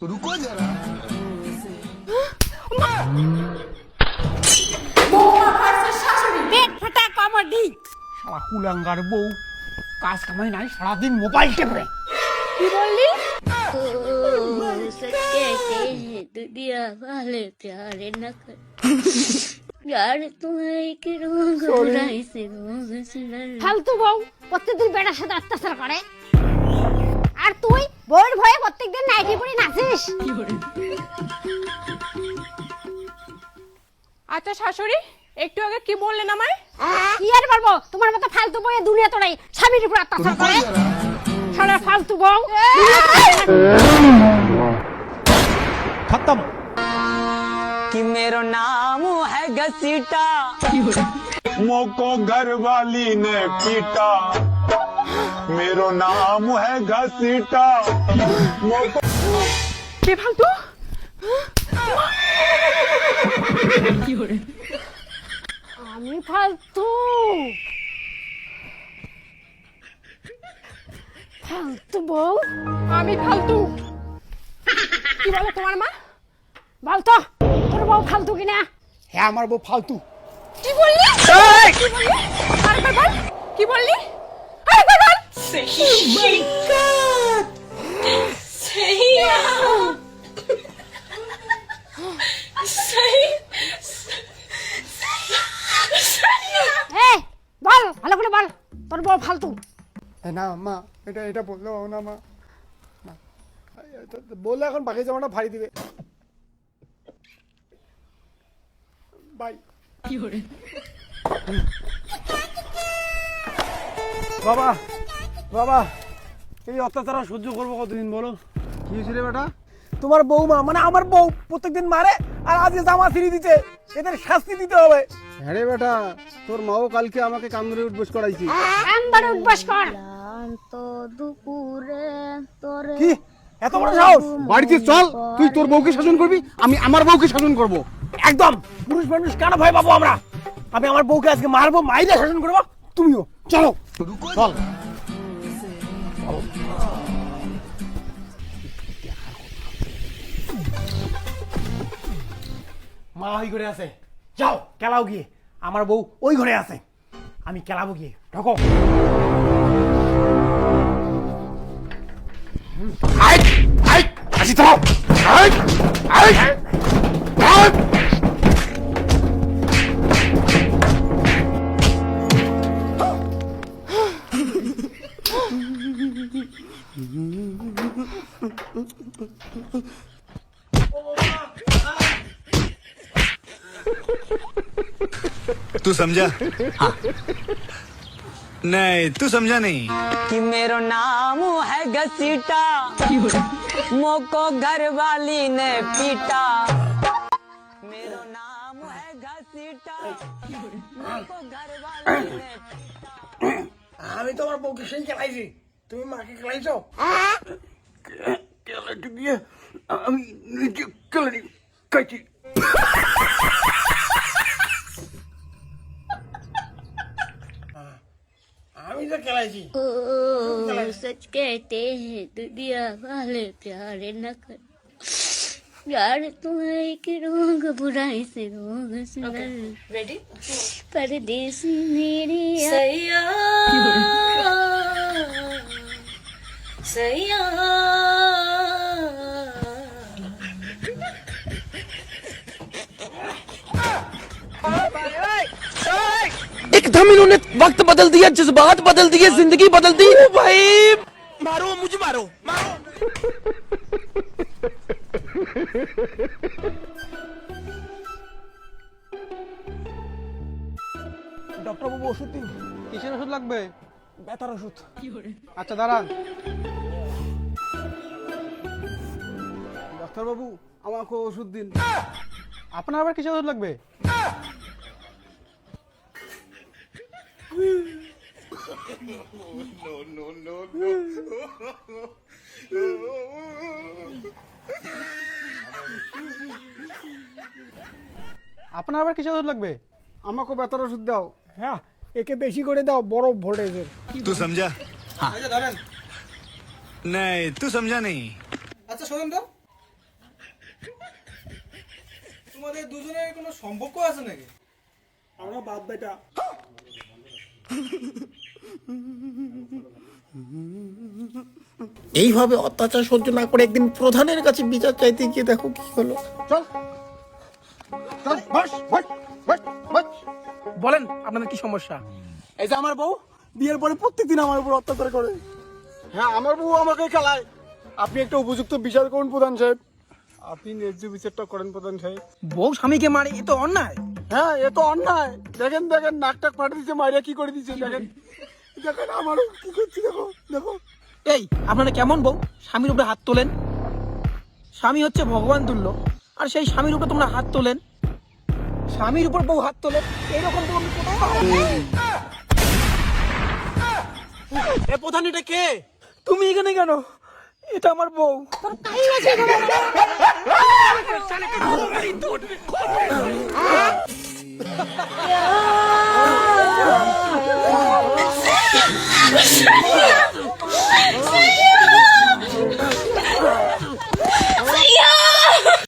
रुको जरा শালা কুলাঙ্গার বউ কাজ কামাই নাই সারাদিন মোবাইল টেপে কি বললি? दुनिया वाले प्यारे न कर यार तुम्हें कि रोग बुराई से रोग सुनल ফালতু বউ প্রত্যেকদিন বেটার সাথে অত্যাচার করে আর তুই বউয়ের ভয়ে প্রত্যেকদিন নাইটি পরে নাচিস। আচ্ছা শাশুড়ি, একটু আগে কি বললেন আমায়? কি আর বলবো, তোমার মতো ফালতু বউয়ে দুনিয়া তোড়াই স্বামীর উপর অত্যাচার করে। শালা ফালতু বউ। খতম। कि मेरो नाम है घसीटा मोको घर वाली ने पीटा मेरो नाम है घसीटा मोको কে ফালতু? আমি ফালতু ফালতু বউ। আমি ফালতু? কি বলে তোমার মা? বলতো তোর বউ ফালতু কিনা? হ্যাঁ আমার বউ ফালতু। কি বললি? কি বললি? আরেকবার বল। কি বললি? আরেকবার বল। এই বল, ভালো করে বল তোর বউ ফালতু। না মা, এটা বললো না মা, না বললে এখন বাকি জামাটা ভারী দিবে। বাই। বাবা বাবা, এই অত্যাচার আর সহ্য করবো কতদিন বলো? কি হয়েছিল বেটা? তোমার বৌমা মানে আমার বউ প্রত্যেকদিন মারে আর আজকে জামা ছিঁড়ে দিতে, এদের শাস্তি দিতে হবে। হ্যাঁ রে বেটা, তোর মাও কালকে আমাকে কান্দরে উঠবস করাইছি। কান্দরে উঠবস কর। তো দুপুরে তোরে কি এত বড় সাহস? বাড়িতে চল, তুই তোর বউকে শাসন করবি, আমি আমার বউকে শাসন করব। একদম পুরুষ মানুষ কেন ভয় পাবো আমরা? আমি আমার বউকে আজকে মারবো, মাইরে শাসন করবো। তুমিও চলো চল। মা ওই ঘরে আছে, যাও খেলাও গিয়ে। আমার বউ ওই ঘরে আছে, আমি খেলাবো গিয়ে। ঢোকো। আসি তো। तू समझा? हाँ। नहीं तू समझा नहीं। कि मेरो नाम है घसीटा मोको घर वाली ने पीटा मेरो नाम है घसीटा मोको घर वाली ने पीटा। আমি তোমার বউকে সেই খেলাইছি, তুমি মাকে খেলাইছো। খেলাটি দিয়ে আমি নিজে খেলাটি খাইছি। আমি তো খেলাইছি। सच कहते हैं दुनिया वाले प्यारे न कर यार तुम्हें कि रोग बुराई से रोग सुनल রেডি? परदेसी मेरी सैया सैया एकदम इन्होंने वक्त बदल दिया, जज्बात बदल दिए, जिंदगी बदल दी। भाई मारो, मुझे मारो, मारो। ডক্টর বাবু ওষুধ দিন। কিসের ওষুধ লাগবে? ব্যথার ওষুধ। আচ্ছা দাঁড়ান। ডাক্তার বাবু আমাকে ওষুধ দিন। আপনার আবার কিসের ওষুধ লাগবে? আপনার আবার কিসের ওষুধ লাগবে? আমাকে ব্যথার ওষুধ দাও। হ্যাঁ, একে বেশি করে দাও, বড় ভোল্টেজের। तू समझा? हाँ। আচ্ছা ধরেন। नहीं तू समझा नहीं। আচ্ছা শুনুন তো, তোমাদের দুজনের কোনো সম্পর্ক আছে নাকি? আমরা বাপ বেটা। এইভাবে অত্যাচার সহ্য না করে একদিন প্রধানের কাছে বিচার চাইতে গিয়ে দেখো কি হলো। বলেন আপনাদের কি সমস্যা? এই যে আমার বউ বিয়ের পরে প্রত্যেকদিন আমার উপর অত্যাচার করে। হ্যাঁ, আমার বউ আমাকে খেলায়। আপনি একটা উপযুক্ত বিচার করুন প্রধান সাহেব। আপনি ন্যায্য বিচারটা করেন প্রধান সাহেব। বউ স্বামীকে মারে, এ তো অন্যায়। হ্যাঁ, এ তো অন্যায়। দেখেন দেখেন নাকটাক ফাটে দিচ্ছে, মাইরা কি করে দিচ্ছে দেখেন। দেখেন আমারও কি করছি, দেখো দেখো। এই আপনারা কেমন বউ স্বামীর উপরে হাত তোলেন? স্বামী হচ্ছে ভগবান তুল্য, আর সেই স্বামীর উপরে তোমরা হাত তোলেন। স্বামীর উপর বউ হাত তোলে, এইরকম তো আমি কোথাও এ প্রধান, এটা কে? তুমি এখানে কেন? এটা আমার বউ। তোর